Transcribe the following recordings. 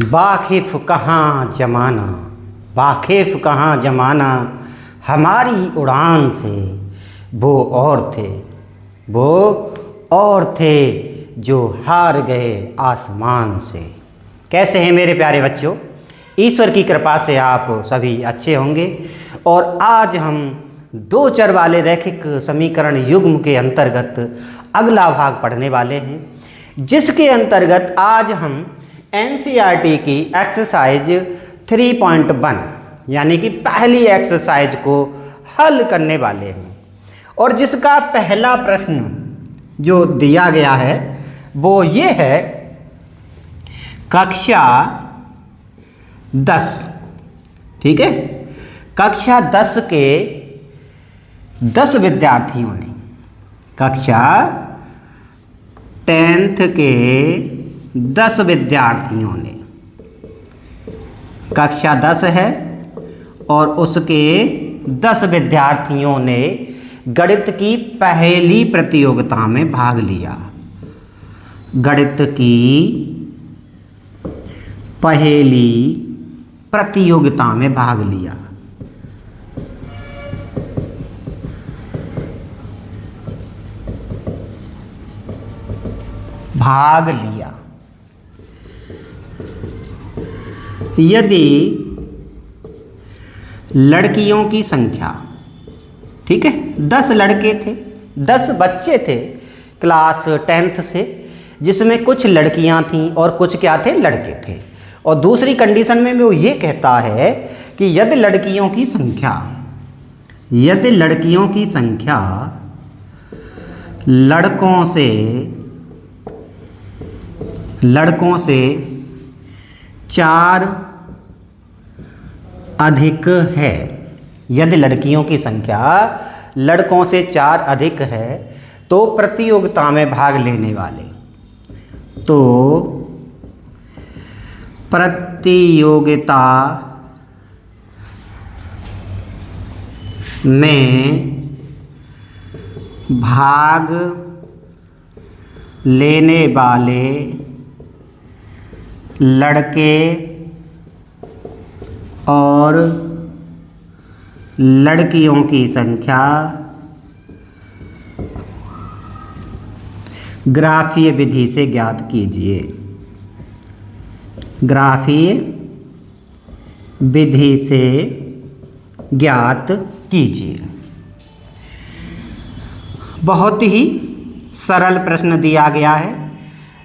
वाकिफ़ कहाँ जमाना, वाकिफ़ कहाँ जमाना, हमारी उड़ान से वो और थे जो हार गए आसमान से। कैसे हैं मेरे प्यारे बच्चों? ईश्वर की कृपा से आप सभी अच्छे होंगे। और आज हम दो चर वाले रैखिक समीकरण युग्म के अंतर्गत अगला भाग पढ़ने वाले हैं, जिसके अंतर्गत आज हम एनसीईआरटी की एक्सरसाइज 3.1 यानी कि पहली एक्सरसाइज को हल करने वाले हैं। और जिसका पहला प्रश्न जो दिया गया है वो ये है, कक्षा 10, ठीक है, कक्षा 10 के 10 विद्यार्थियों ने, कक्षा 10th के 10 विद्यार्थियों ने, कक्षा 10 है और उसके 10 विद्यार्थियों ने गणित की पहली प्रतियोगिता में भाग लिया। गणित की पहली प्रतियोगिता में भाग लिया। भाग लिया। यदि लड़कियों की संख्या, ठीक है, 10 लड़के थे, 10 बच्चे थे क्लास 10th से, जिसमें कुछ लड़कियां थीं और कुछ क्या थे, लड़के थे। और दूसरी कंडीशन में वो ये कहता है कि यदि लड़कियों की संख्या लड़कों से 4 अधिक है, यदि लड़कियों की संख्या लड़कों से 4 अधिक है तो प्रतियोगिता में भाग लेने वाले, तो प्रतियोगिता में भाग लेने वाले लड़के और लड़कियों की संख्या ग्राफीय विधि से ज्ञात कीजिए। ग्राफीय विधि से ज्ञात कीजिए। बहुत ही सरल प्रश्न दिया गया है।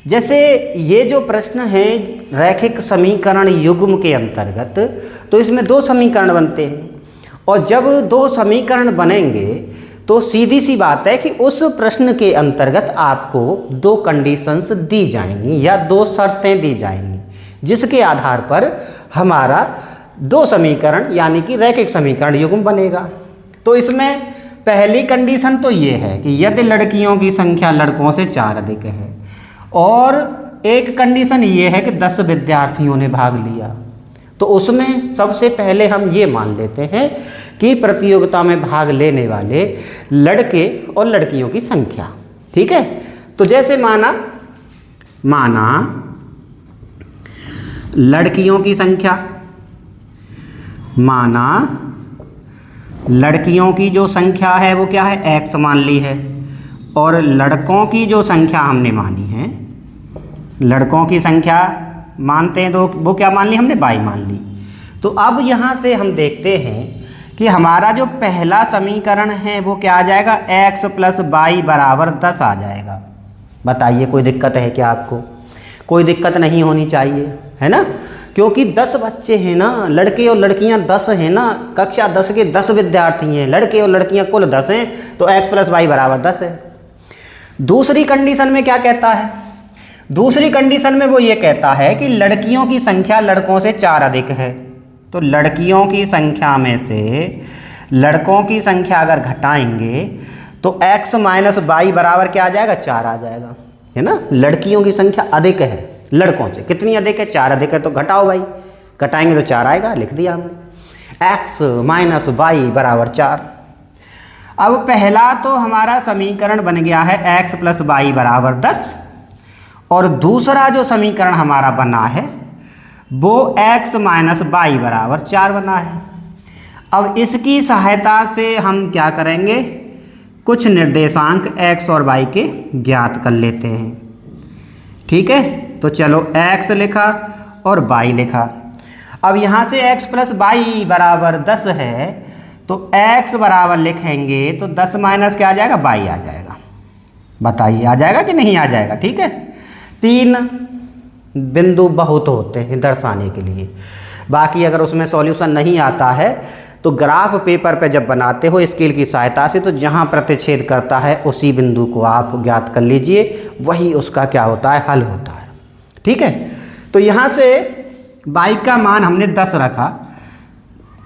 जैसे ये जो प्रश्न है रैखिक समीकरण युग्म के अंतर्गत, तो इसमें 2 समीकरण बनते हैं। और जब 2 समीकरण बनेंगे तो सीधी सी बात है कि उस प्रश्न के अंतर्गत आपको 2 कंडीशंस दी जाएंगी या 2 शर्तें दी जाएंगी, जिसके आधार पर हमारा 2 समीकरण यानी कि रैखिक समीकरण युग्म बनेगा। तो इसमें पहली कंडीशन तो ये है कि यदि लड़कियों की संख्या लड़कों से 4 अधिक है, और एक कंडीशन ये है कि 10 विद्यार्थियों ने भाग लिया। तो उसमें सबसे पहले हम ये मान लेते हैं कि प्रतियोगिता में भाग लेने वाले लड़के और लड़कियों की संख्या, ठीक है। तो जैसे माना लड़कियों की संख्या, माना लड़कियों की जो संख्या है वो क्या है, x मान ली है, और लड़कों की जो संख्या हमने मानी है, लड़कों की संख्या मानते हैं तो वो क्या मान ली हमने, y मान ली। तो अब यहाँ से हम देखते हैं कि हमारा जो पहला समीकरण है वो क्या आ जाएगा, x + y = 10 आ जाएगा। बताइए कोई दिक्कत है क्या आपको? कोई दिक्कत नहीं होनी चाहिए, है ना, क्योंकि 10 बच्चे हैं ना, लड़के और लड़कियां 10 हैं ना, कक्षा 10 के 10 विद्यार्थी हैं, लड़के और लड़कियां कुल 10 हैं, तो x + y = 10 है। दूसरी कंडीशन में क्या कहता है? दूसरी कंडीशन में वो ये कहता है कि लड़कियों की संख्या लड़कों से 4 अधिक है। तो लड़कियों की संख्या में से लड़कों की संख्या अगर घटाएंगे तो x - y बराबर क्या आ जाएगा, 4 आ जाएगा, है ना। लड़कियों की संख्या अधिक है लड़कों से, कितनी अधिक है, 4 अधिक है, तो घटाओ भाई, घटाएंगे तो 4 आएगा, लिख दिया हमने, x - y = 4। अब पहला तो हमारा समीकरण बन गया है x + y = 10, और दूसरा जो समीकरण हमारा बना है वो x माइनस वाई बराबर 4 बना है। अब इसकी सहायता से हम क्या करेंगे, कुछ निर्देशांक x और y के ज्ञात कर लेते हैं। ठीक है, तो चलो x लिखा और y लिखा। अब यहाँ से x प्लस वाई बराबर 10 है, तो x बराबर लिखेंगे तो 10 माइनस क्या आ जाएगा, y आ जाएगा। बताइए आ जाएगा कि नहीं आ जाएगा। ठीक है, 3 बिंदु बहुत होते हैं दर्शाने के लिए। बाकी अगर उसमें सॉल्यूशन नहीं आता है तो ग्राफ पेपर पे जब बनाते हो स्केल की सहायता से, तो जहाँ प्रतिच्छेद करता है उसी बिंदु को आप ज्ञात कर लीजिए, वही उसका क्या होता है, हल होता है। ठीक है, तो यहाँ से y का मान हमने 10 रखा,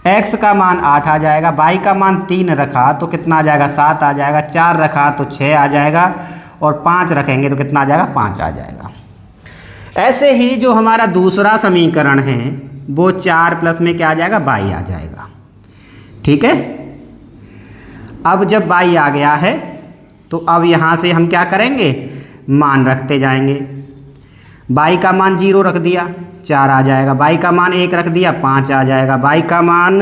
x का मान 8 आ जाएगा, y का मान 3 रखा तो कितना आ जाएगा, 7 आ जाएगा, 4 रखा तो 6 आ जाएगा, और 5 रखेंगे तो कितना आ जाएगा, 5 आ जाएगा। ऐसे ही जो हमारा दूसरा समीकरण है वो 4 प्लस में क्या आ जाएगा, y आ जाएगा। ठीक है, अब जब y आ गया है तो अब यहाँ से हम क्या करेंगे, मान रखते जाएंगे। y का मान 0 रख दिया, 4 आ जाएगा, y का मान 1 रख दिया, 5 आ जाएगा, y का मान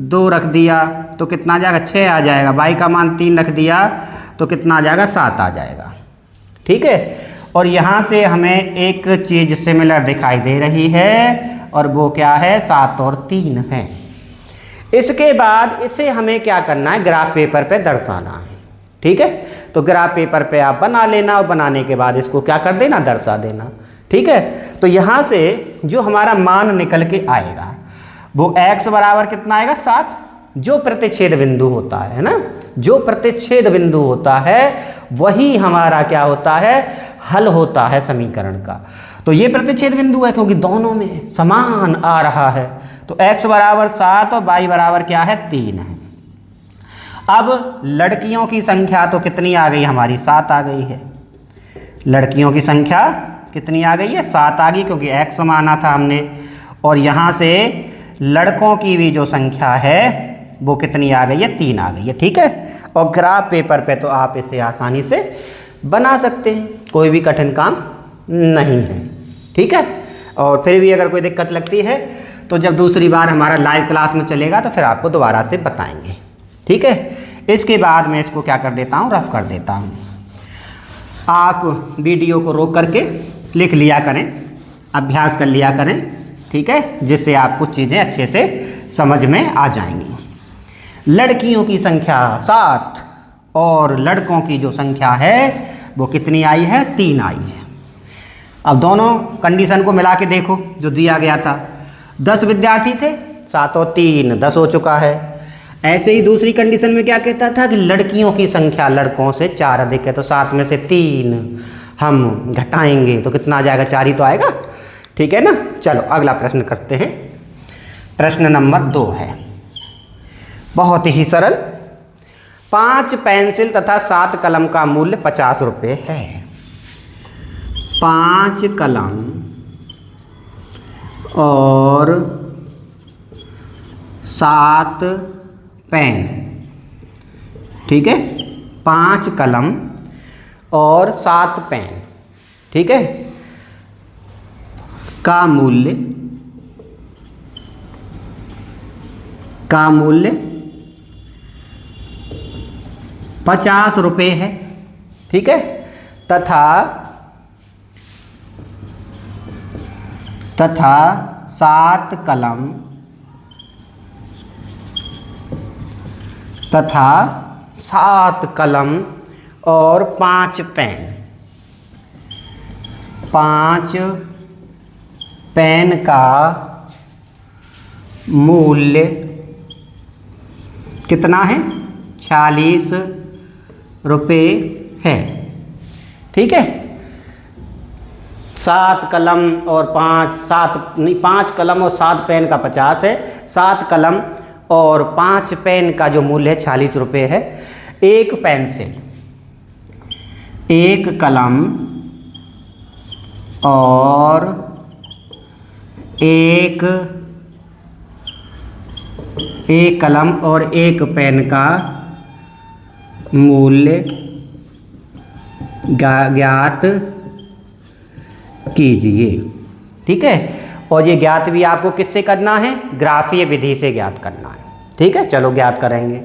2 रख दिया तो कितना आ जाएगा, 6 आ जाएगा, y का मान 3 रख दिया तो कितना आ जाएगा, 7 आ जाएगा। ठीक है, और यहाँ से हमें एक चीज़ सिमिलर दिखाई दे रही है और वो क्या है, 7 और 3 है। इसके बाद इसे हमें क्या करना है, ग्राफ पेपर पे दर्शाना है। ठीक है, तो ग्राफ पेपर पे आप बना लेना और बनाने के बाद इसको क्या कर देना, दर्शा देना। ठीक है, तो यहाँ से जो हमारा मान निकल के आएगा वो x बराबर कितना आएगा, 7। जो प्रतिच्छेद बिंदु होता है ना, जो प्रतिच्छेद बिंदु होता है वही हमारा क्या होता है, हल होता है समीकरण का। तो ये प्रतिच्छेद बिंदु है क्योंकि दोनों में समान आ रहा है, तो x बराबर 7 और y बराबर क्या है, 3 है। अब लड़कियों की संख्या तो कितनी आ गई हमारी, 7 आ गई है। लड़कियों की संख्या कितनी आ गई है, 7 आ गई, क्योंकि x माना था हमने। और यहाँ से लड़कों की भी जो संख्या है वो कितनी आ गई है, 3 आ गई है। ठीक है, और ग्राफ पेपर पे तो आप इसे आसानी से बना सकते हैं, कोई भी कठिन काम नहीं है। ठीक है, और फिर भी अगर कोई दिक्कत लगती है तो जब दूसरी बार हमारा लाइव क्लास में चलेगा तो फिर आपको दोबारा से बताएंगे। ठीक है, इसके बाद मैं इसको क्या कर देता हूँ, रफ कर देता हूँ। आप वीडियो को रोक करके लिख लिया करें, अभ्यास कर लिया करें। ठीक है, जिससे आपको चीज़ें अच्छे से समझ में आ जाएंगी। लड़कियों की संख्या 7 और लड़कों की जो संख्या है वो कितनी आई है, 3 आई है। अब दोनों कंडीशन को मिला के देखो, जो दिया गया था 10 विद्यार्थी थे, 7 और 3 10 हो चुका है। ऐसे ही दूसरी कंडीशन में क्या कहता था कि लड़कियों की संख्या लड़कों से 4 अधिक है, तो 7 में से 3 हम घटाएंगे तो कितना आ जाएगा, 4 ही तो आएगा। ठीक है ना, चलो अगला प्रश्न करते हैं। प्रश्न नंबर 2 है, बहुत ही सरल। 5 पेंसिल तथा 7 कलम का मूल्य 50 रुपये है। 5 कलम और 7 पेन। ठीक है, 5 कलम और 7 पेन, ठीक है, का मूल्य 50 रुपये है। ठीक है, तथा 7 कलम तथा 7 कलम और 5 पेन। 5 पेन का मूल्य कितना है, 46 रुपये है। ठीक है, 7 कलम और 5 कलम और 7 पेन का 50 है। 7 कलम और 5 पेन का जो मूल्य है 46 रुपये है। एक पेंसिल, एक कलम और एक कलम और एक पेन का मूल्य ज्ञात कीजिए। ठीक है, और ये ज्ञात भी आपको किससे करना है, ग्राफीय विधि से ज्ञात करना है। ठीक है, चलो ज्ञात करेंगे।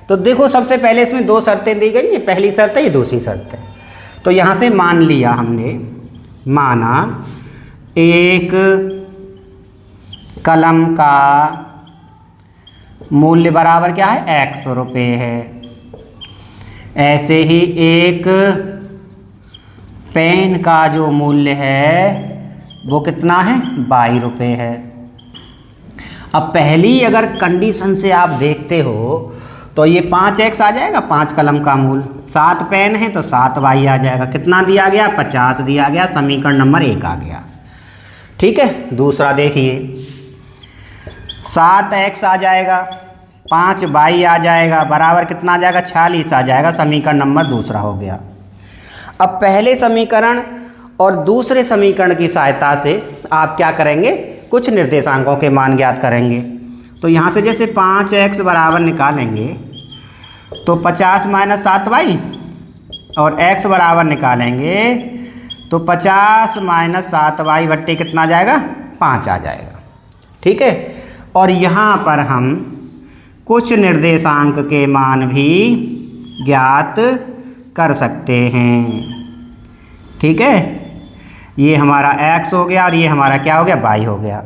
तो देखो सबसे पहले इसमें दो शर्तें दी गई, ये पहली शर्त है, ये दूसरी शर्त है। तो यहाँ से मान लिया हमने, माना एक कलम का मूल्य बराबर क्या है, 100 रुपये है। ऐसे ही एक पेन का जो मूल्य है वो कितना है, 22 रुपये है। अब पहली अगर कंडीशन से आप देखते हो तो ये 5x आ जाएगा, 5 कलम का मूल, 7 पेन है तो 7y आ जाएगा। कितना दिया गया, 50 दिया गया, समीकरण नंबर 1 आ गया। ठीक है, दूसरा देखिए, 7x आ जाएगा, 5y आ जाएगा, बराबर कितना आ जाएगा, 46 आ जाएगा, समीकरण नंबर दूसरा हो गया। अब पहले समीकरण और दूसरे समीकरण की सहायता से आप क्या करेंगे, कुछ निर्देशांकों के मान ज्ञात करेंगे। तो यहाँ से जैसे 5x बराबर निकालेंगे तो 50 - 7y, और x बराबर निकालेंगे तो 50 - 7y बट्टे कितना आ जाएगा, 5 आ जाएगा। ठीक है, और यहाँ पर हम कुछ निर्देशांक के मान भी ज्ञात कर सकते हैं। ठीक है, ये हमारा x हो गया और ये हमारा क्या हो गया, y हो गया।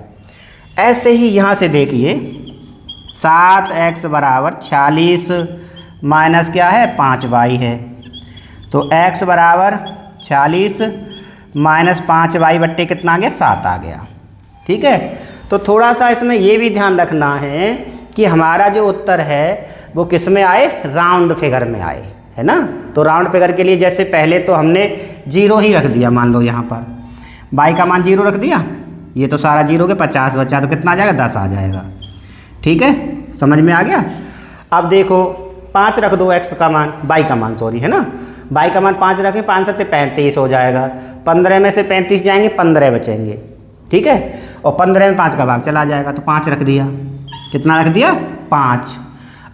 ऐसे ही यहाँ से देखिए, 7x बराबर 46 माइनस क्या है, 5y है। तो x बराबर 46 माइनस 5y बट्टे कितना आ गया, 7 आ गया। ठीक है, तो थोड़ा सा इसमें ये भी ध्यान रखना है कि हमारा जो उत्तर है वो किस में आए, राउंड फिगर में आए, है ना। तो राउंड फिगर के लिए जैसे पहले तो हमने 0 ही रख दिया, मान लो यहाँ पर y का मान 0 रख दिया, ये तो सारा 0 के 50 बचा तो कितना आ जाएगा, 10 आ जाएगा। ठीक है, समझ में आ गया। अब देखो 5 रख दो, x का मान, y का मान सॉरी, है ना, y का मान 5 रखें, 5 7 35 हो जाएगा। 15 में से 35 जाएंगे, 15 बचेंगे। ठीक है, और 15 में 5 का भाग चला जाएगा, तो 5 रख दिया। कितना रख दिया, 5।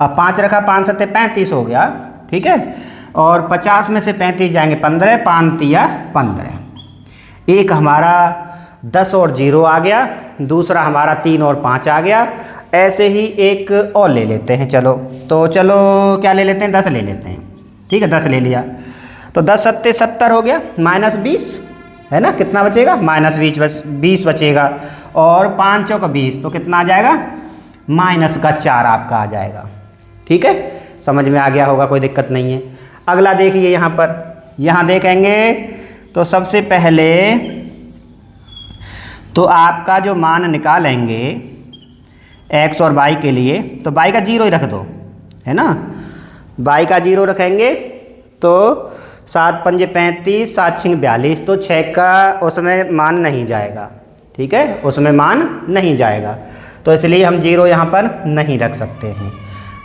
अब 5 रखा, 5 7 35 हो गया। ठीक है, और 50 में से 35 जाएंगे, 15, 5 तिया 15। एक हमारा 10 और 0 आ गया, दूसरा हमारा 3 और 5 आ गया। ऐसे ही एक और ले लेते हैं, चलो तो चलो क्या ले लेते हैं, 10 ले लेते हैं। ठीक है, 10 ले लिया तो 10 7 70 हो गया, -20 है ना, कितना बचेगा, -20 बचेगा। और 5 चौका 20, तो कितना आ जाएगा, -4 आपका आ जाएगा। ठीक है, समझ में आ गया होगा, कोई दिक्कत नहीं है। अगला देखिए, यहाँ पर यहाँ देखेंगे तो सबसे पहले तो आपका जो मान निकालेंगे x और y के लिए, तो y का 0 ही रख दो, है ना। y का 0 रखेंगे तो 7 5 35, 7 6 42, तो 6 का उसमें मान नहीं जाएगा। ठीक है, उसमें मान नहीं जाएगा, तो इसलिए हम 0 यहाँ पर नहीं रख सकते हैं।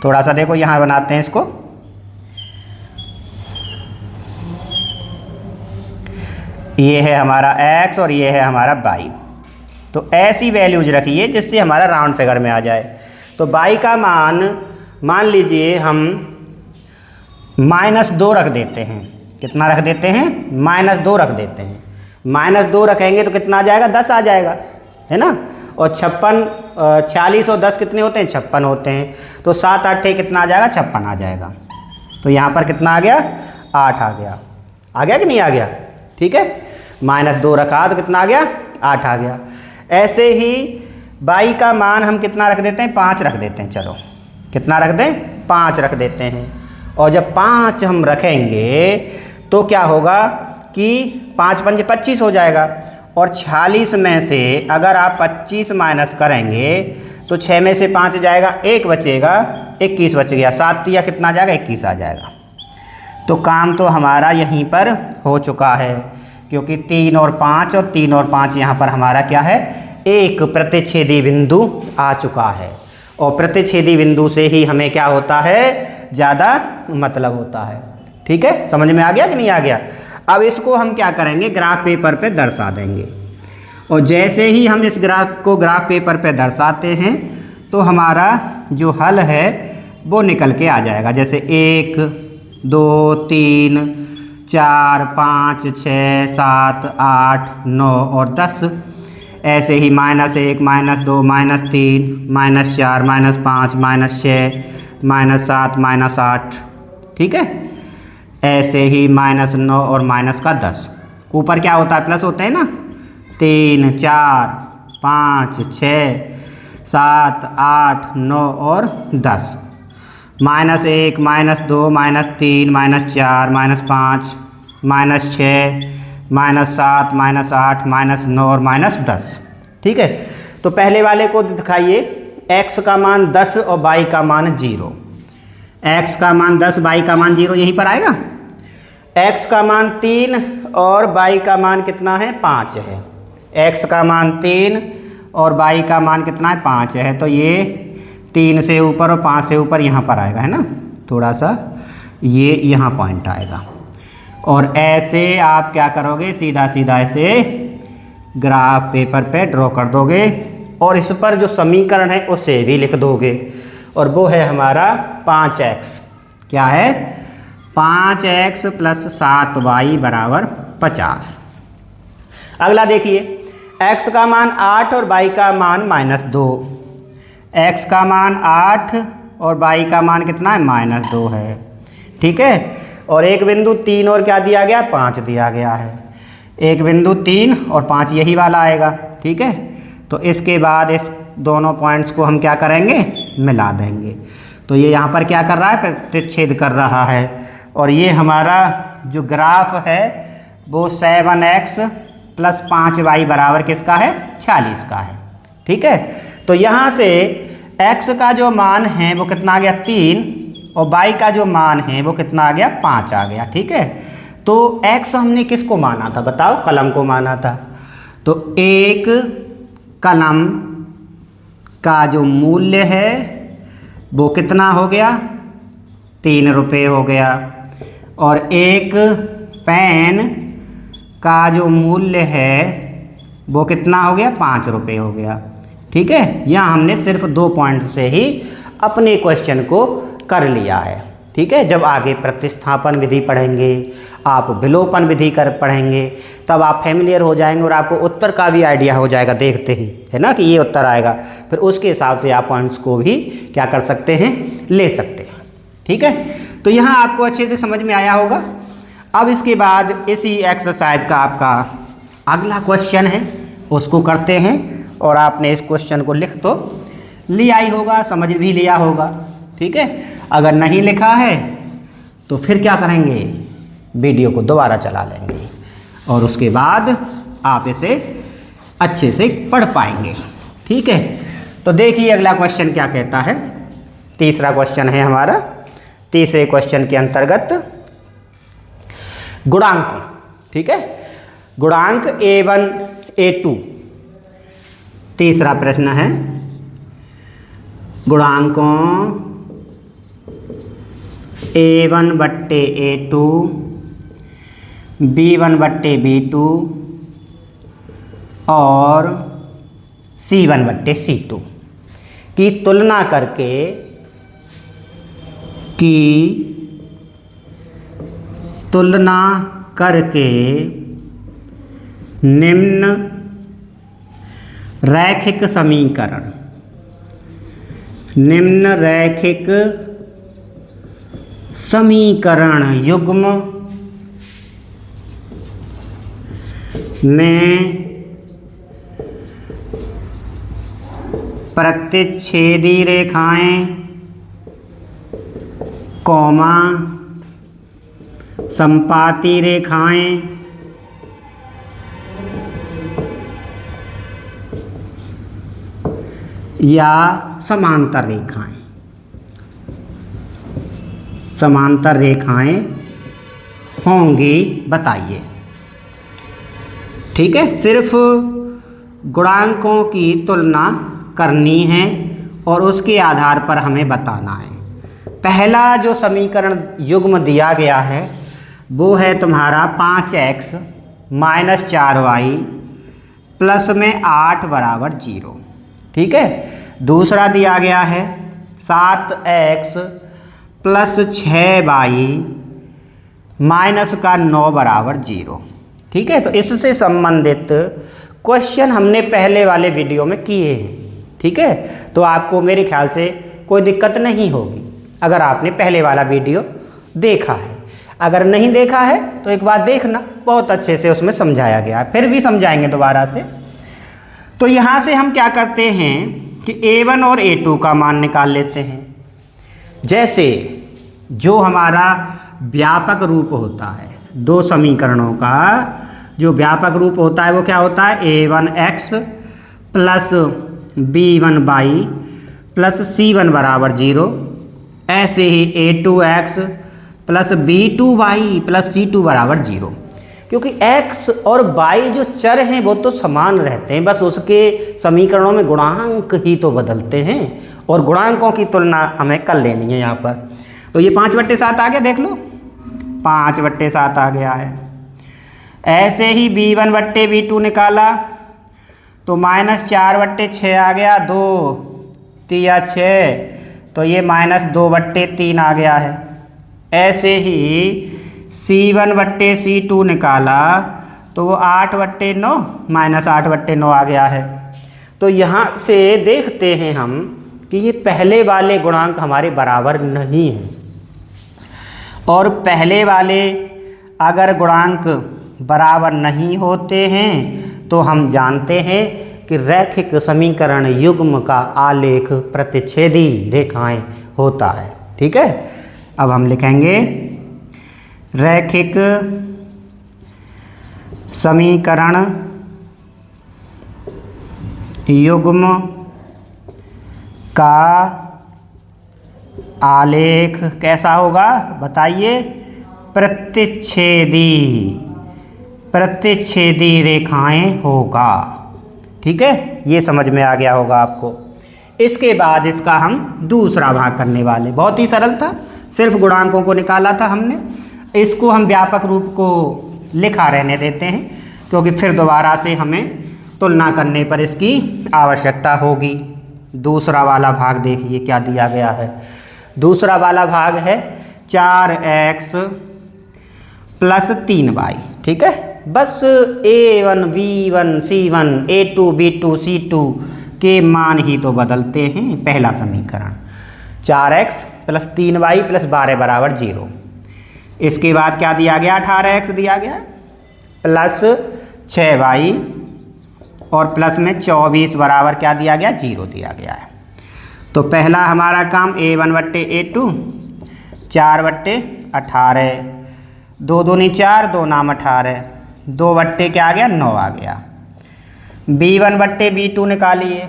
थोड़ा सा देखो यहाँ बनाते हैं इसको, ये है हमारा x और ये है हमारा y। तो ऐसी वैल्यूज रखिए जिससे हमारा राउंड फिगर में आ जाए। तो y का मान लीजिए हम -2 रख देते हैं। कितना रख देते हैं, -2 रख देते हैं। -2 रखेंगे तो कितना आ जाएगा, 10 आ जाएगा, है ना। और 46 और 10 कितने होते हैं, 56 होते हैं। तो 7 8 कितना आ जाएगा, 56 आ जाएगा। तो यहाँ पर कितना आ गया, 8 आ गया। आ गया कि नहीं आ गया। ठीक है, -2 रखा तो कितना आ गया, 8 आ गया। ऐसे ही y का मान हम कितना रख देते हैं, 5 रख देते हैं। चलो कितना रख दें, 5 रख देते हैं। और जब 5 हम रखेंगे तो क्या होगा कि 5 5 25 हो जाएगा। और 46 में से अगर आप 25 माइनस करेंगे तो 6 में से 5 जाएगा, 1 बचेगा, 21 बच गया। 7 या कितना आ जाएगा, 21 आ जाएगा। तो काम तो हमारा यहीं पर हो चुका है, क्योंकि 3 और 5 और 3 और 5 यहाँ पर हमारा क्या है, एक प्रतिच्छेदी बिंदु आ चुका है। और प्रतिच्छेदी बिंदु से ही हमें क्या होता है, ज़्यादा मतलब होता है। ठीक है, समझ में आ गया कि नहीं आ गया। अब इसको हम क्या करेंगे, ग्राफ पेपर पे दर्शा देंगे। और जैसे ही हम इस ग्राफ को ग्राफ पेपर पे दर्शाते हैं तो हमारा जो हल है वो निकल के आ जाएगा। जैसे 1 2 3 4 5 6 7 8 9 और 10। ऐसे ही -1 -2 -3 -4 -5 -6 -7 -8, ठीक है। ऐसे ही -9 और -10 ऊपर क्या होता है, प्लस होते हैं ना, 3 4 5 6 7 8 9 और 10। -1 -2 -3 -4 -5 -6 -7 -8 -9 और -10, ठीक है। तो पहले वाले को दिखाइए, x का मान 10 और y का मान 0। x का मान 10, y का मान 0, यहीं पर आएगा। x का मान 3 और y का मान कितना है, 5 है। x का मान 3 और y का मान कितना है, 5 है। तो ये 3 से ऊपर और 5 से ऊपर यहाँ पर आएगा, है ना, थोड़ा सा ये यहाँ पॉइंट आएगा। और ऐसे आप क्या करोगे, सीधा सीधा ऐसे ग्राफ पेपर पे ड्रॉ कर दोगे और इस पर जो समीकरण है उसे भी लिख दोगे, और वो है हमारा 5x। क्या है, 5x + 7y = 50। अगला देखिए, x का मान 8 और y का मान -2। x का मान 8 और y का मान कितना है, -2 है, ठीक है। और एक बिंदु 3 और क्या दिया गया, 5 दिया गया है। एक बिंदु 3 और 5 यही वाला आएगा, ठीक है। तो इसके बाद इस दोनों पॉइंट्स को हम क्या करेंगे, मिला देंगे। तो ये यहाँ पर क्या कर रहा है, प्रतिच्छेद कर रहा है। और ये हमारा जो ग्राफ है वो 7x + 5y = किसका है, 46 का है, ठीक है। तो यहाँ से x का जो मान है वो कितना आ गया, 3, और y का जो मान है वो कितना आ गया, 5 आ गया, ठीक है। तो x हमने किसको माना था, बताओ, कलम को माना था। तो एक कलम का जो मूल्य है वो कितना हो गया, 3 रुपये हो गया। और एक पेन का जो मूल्य है वो कितना हो गया, 5 रुपये हो गया, ठीक है। यहाँ हमने सिर्फ 2 पॉइंट से ही अपने क्वेश्चन को कर लिया है, ठीक है। जब आगे प्रतिस्थापन विधि पढ़ेंगे, आप विलोपन विधि पढ़ेंगे, तब आप फेमिलियर हो जाएंगे और आपको उत्तर का भी आइडिया हो जाएगा देखते ही, है ना, कि ये उत्तर आएगा। फिर उसके हिसाब से आप पॉइंट्स को भी क्या कर सकते हैं, ले सकते हैं, ठीक है। तो यहाँ आपको अच्छे से समझ में आया होगा। अब इसके बाद इसी एक्सरसाइज का आपका अगला क्वेश्चन है, उसको करते हैं। और आपने इस क्वेश्चन को लिख तो लिया ही होगा, समझ भी लिया होगा, ठीक है। अगर नहीं लिखा है तो फिर क्या करेंगे, वीडियो को दोबारा चला लेंगे और उसके बाद आप इसे अच्छे से पढ़ पाएंगे, ठीक है। तो देखिए अगला क्वेश्चन क्या कहता है। तीसरा क्वेश्चन है हमारा। तीसरे क्वेश्चन के अंतर्गत गुणांक, ठीक है, गुणांक a1 a2। तीसरा प्रश्न है, गुणांकों a1/a2 b1/b2 और c1/c2 की तुलना करके निम्न रैखिक समीकरण युग्म में प्रतिच्छेदी रेखाएं, कॉमा, संपाती रेखाएं या समांतर रेखाएं होंगी, बताइए, ठीक है। सिर्फ गुणांकों की तुलना करनी है और उसके आधार पर हमें बताना है। पहला जो समीकरण युग्म दिया गया है वो है तुम्हारा 5x - 4y प्लस में 8 = 0, ठीक है। दूसरा दिया गया है 7x + 6y - 9 = 0, ठीक है। तो इससे संबंधित क्वेश्चन हमने पहले वाले वीडियो में किए हैं, ठीक है। तो आपको मेरे ख्याल से कोई दिक्कत नहीं होगी अगर आपने पहले वाला वीडियो देखा है। अगर नहीं देखा है तो एक बार देखना, बहुत अच्छे से उसमें समझाया गया है। फिर भी समझाएंगे दोबारा से। तो यहाँ से हम क्या करते हैं कि A1 और A2 का मान निकाल लेते हैं। जैसे जो हमारा व्यापक रूप होता है, दो समीकरणों का जो व्यापक रूप होता है वो क्या होता है, A1x plus B1y plus C1 बराबर 0। ऐसे ही A2x plus B2y plus C2 बराबर 0। क्योंकि x और y जो चर हैं वो तो समान रहते हैं, बस उसके समीकरणों में गुणांक ही तो बदलते हैं और गुणांकों की तुलना हमें कर लेनी है यहाँ पर। तो ये 5/7 आ गया, देख लो 5/7 आ गया है। ऐसे ही B1/B2 निकाला तो -4/6 आ गया, 2 3 6, तो ये -2/3 आ गया है। ऐसे ही C1/C2 निकाला तो वो 8/9 -8/9 आ गया है। तो यहाँ से देखते हैं हम कि ये पहले वाले गुणांक हमारे बराबर नहीं हैं, और पहले वाले अगर गुणांक बराबर नहीं होते हैं तो हम जानते हैं कि रैखिक समीकरण युग्म का आलेख प्रतिच्छेदी रेखाएं होता है, ठीक है। अब हम लिखेंगे रैखिक समीकरण युग्म का आलेख कैसा होगा बताइए, प्रतिच्छेदी रेखाएं होगा, ठीक है। ये समझ में आ गया होगा आपको। इसके बाद इसका हम दूसरा भाग करने वाले, बहुत ही सरल था, सिर्फ गुणांकों को निकाला था हमने। इसको हम व्यापक रूप को लिखा रहने देते हैं क्योंकि फिर दोबारा से हमें तुलना करने पर इसकी आवश्यकता होगी। दूसरा वाला भाग देखिए क्या दिया गया है। दूसरा वाला भाग है 4x प्लस 3y, ठीक है। बस A1 B1 C1 A2 B2 C2 के मान ही तो बदलते हैं। पहला समीकरण 4x प्लस 3y प्लस 12 बराबर 0। इसके बाद क्या दिया गया, 18x दिया गया प्लस 6y और प्लस में 24 बराबर क्या दिया गया, 0 दिया गया है। तो पहला हमारा काम A1/A2 4/18, 2 दूनी 4, 2 नाम 18, 2 क्या आ गया 9 आ गया। B1/B2 निकालिए,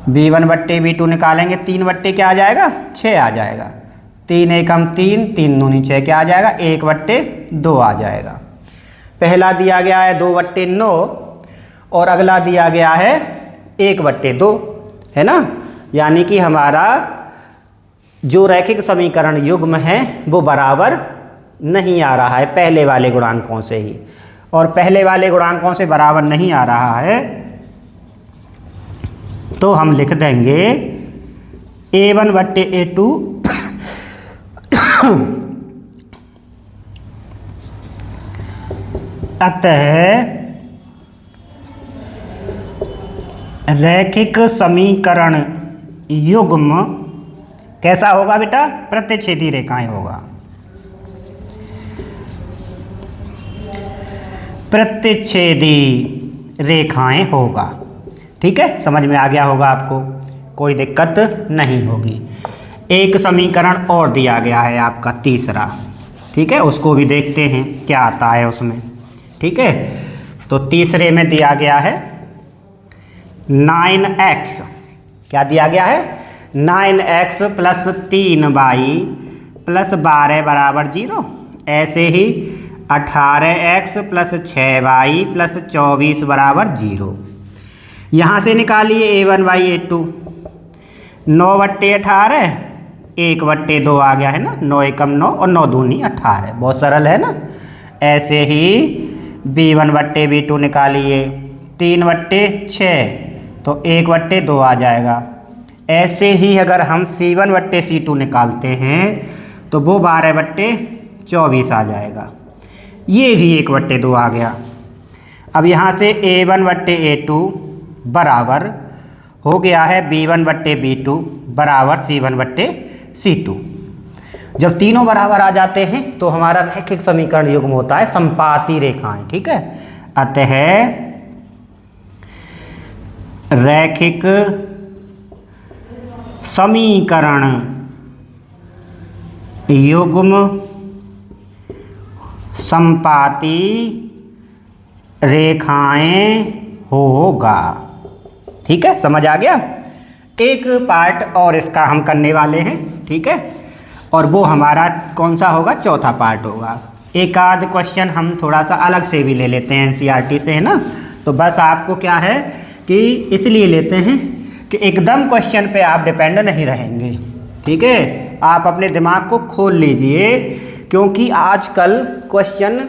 B1/B2 निकालेंगे 3 क्या आ जाएगा 6 आ जाएगा, 3 एकम 3, 3 दूनी 6 क्या आ जाएगा 1/2 आ जाएगा। पहला दिया गया है 2/9 और अगला दिया गया है 1/2, है ना। यानी कि हमारा जो रैखिक समीकरण युग्म है वो बराबर नहीं आ रहा है पहले वाले गुणांकों से ही, और पहले वाले गुणांकों से बराबर नहीं आ रहा है तो हम लिख देंगे A1/A2 अतः रैखिक समीकरण युग्म कैसा होगा बेटा, प्रतिच्छेदी रेखाएं होगा, प्रतिच्छेदी रेखाएं होगा, ठीक है। समझ में आ गया होगा आपको, कोई दिक्कत नहीं होगी। एक समीकरण और दिया गया है आपका तीसरा, ठीक है, उसको भी देखते हैं क्या आता है उसमें, ठीक है। तो तीसरे में दिया गया है 9x, क्या दिया गया है 9x प्लस 3y प्लस 12 बराबर 0। ऐसे ही 18x प्लस 6y प्लस 24 बराबर 0। यहाँ से निकालिए A1/A2, 9/18 1/2 आ गया है ना, 9 एकम 9 और 9 दूनी 18, बहुत सरल है ना। ऐसे ही B1/B2 निकालिए 3/6 तो 1/2 आ जाएगा। ऐसे ही अगर हम C1/C2 निकालते हैं तो वो 12/24 आ जाएगा, ये भी 1/2 आ गया। अब यहाँ से A1/A2 बराबर हो गया है B1/B2 बराबर C1/C2। जब तीनों बराबर आ जाते हैं तो हमारा रैखिक समीकरण युग्म होता है संपाती रेखाएं। ठीक है, अतः रैखिक समीकरण युग्म संपाती रेखाएं होगा। ठीक है, समझ आ गया। एक पार्ट और इसका हम करने वाले हैं। ठीक है, और वो हमारा कौन सा होगा, चौथा पार्ट होगा। एक आध क्वेश्चन हम थोड़ा सा अलग से भी ले लेते हैं एनसीईआरटी से, है ना। तो बस आपको क्या है कि इसलिए लेते हैं कि एकदम क्वेश्चन पे आप डिपेंड नहीं रहेंगे। ठीक है, आप अपने दिमाग को खोल लीजिए, क्योंकि आजकल क्वेश्चन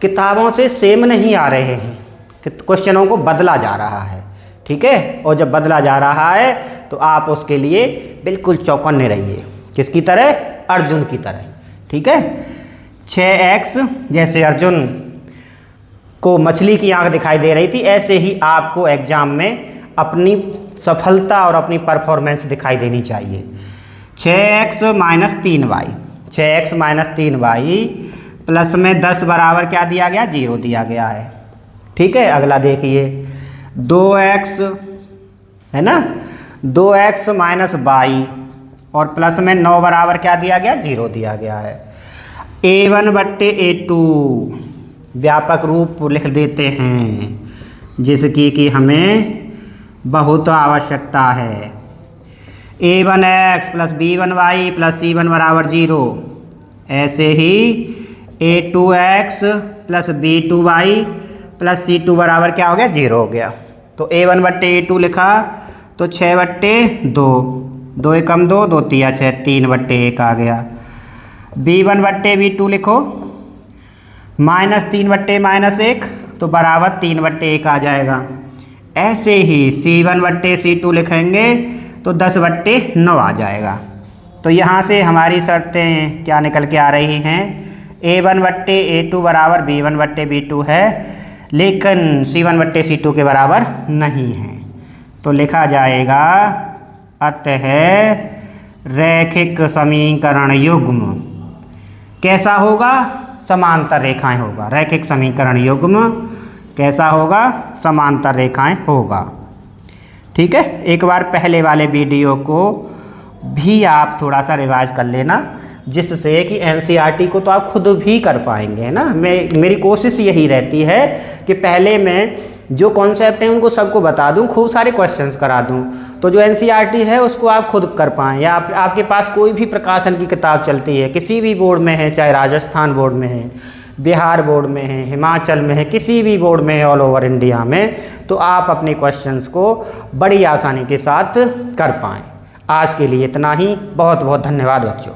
किताबों से सेम नहीं आ रहे हैं, क्वेश्चनों को बदला जा रहा है। ठीक है, और जब बदला जा रहा है तो आप उसके लिए बिल्कुल चौकन्ने रहिए। किसकी तरह, अर्जुन की तरह। ठीक है, 6x जैसे अर्जुन को मछली की आंख दिखाई दे रही थी, ऐसे ही आपको एग्जाम में अपनी सफलता और अपनी परफॉर्मेंस दिखाई देनी चाहिए। 6x - 3y, 6x - 3y plus में 10 बराबर क्या दिया गया, 0 दिया गया है। ठीक है, अगला देखिए 2x है ना, 2x - y और प्लस में 9 बराबर क्या दिया गया, 0 दिया गया है। A1/A2 व्यापक रूप लिख देते हैं, जिसकी कि हमें बहुत आवश्यकता है। A1x + B1y + C1 बराबर 0। ऐसे ही A2x + B2y + C2 बराबर क्या हो गया, 0 हो गया। तो A1/A2 लिखा तो 6/2, 2 एकम 2, 2 तिया 6, 3/1 आ गया। B1/B2 लिखो -3/-1 तो बराबर 3/1 आ जाएगा। ऐसे ही C1/C2 लिखेंगे तो 10/9 आ जाएगा। तो यहाँ से हमारी शर्तें क्या निकल के आ रही हैं, A1/A2 बराबर B1/B2 है, लेकिन C1/C2 के बराबर नहीं है। तो लिखा जाएगा अतः रैखिक समीकरण युग्म कैसा होगा, समांतर रेखाएं होगा। रैखिक समीकरण युग्म कैसा होगा, समांतर रेखाएं होगा। ठीक है, एक बार पहले वाले वीडियो को भी आप थोड़ा सा रिवाइज कर लेना, जिससे कि एनसीईआरटी को तो आप खुद भी कर पाएंगे, है ना। मेरी कोशिश यही रहती है कि पहले मैं जो कॉन्सेप्ट हैं उनको सबको बता दूं, खूब सारे क्वेश्चंस करा दूं, तो जो एनसीईआरटी है उसको आप खुद कर पाएँ। या आपके पास कोई भी प्रकाशन की किताब चलती है, किसी भी बोर्ड में है, चाहे राजस्थान बोर्ड में है, बिहार बोर्ड में है, हिमाचल में है, किसी भी बोर्ड में है ऑल ओवर इंडिया में, तो आप अपने क्वेश्चंस को बड़ी आसानी के साथ कर पाएँ। आज के लिए इतना ही। बहुत बहुत धन्यवाद बच्चों।